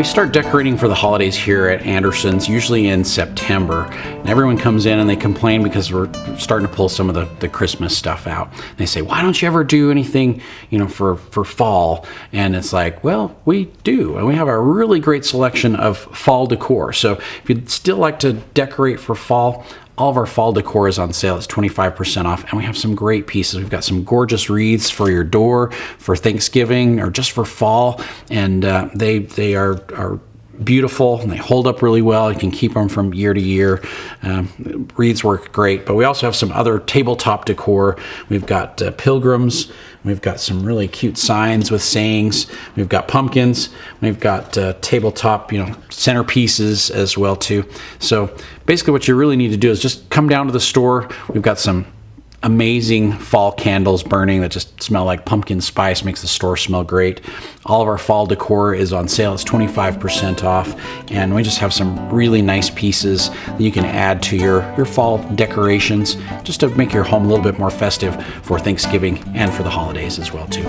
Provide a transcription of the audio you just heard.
we start decorating for the holidays here at Anderson's usually in September. And everyone comes in and they complain because we're starting to pull some of the Christmas stuff out. And they say, why don't you ever do anything, for fall? And it's like, well, we do. And we have a really great selection of fall decor. So if you'd still like to decorate for fall, all of our fall decor is on sale. It's 25% off, and we have some great pieces. We've got some gorgeous wreaths for your door, for Thanksgiving, or just for fall, and they are beautiful, and they hold up really well. You can keep them from year to year. Wreaths work great, but we also have some other tabletop decor. We've got pilgrims. We've got some really cute signs with sayings. We've got pumpkins. We've got tabletop, centerpieces as well too. So basically what you really need to do is just come down to the store. We've got some amazing fall candles burning that just smell like pumpkin spice, makes the store smell great. All of our fall decor is on sale. It's 25% off, and we just have some really nice pieces that you can add to your fall decorations just to make your home a little bit more festive for Thanksgiving and for the holidays as well too.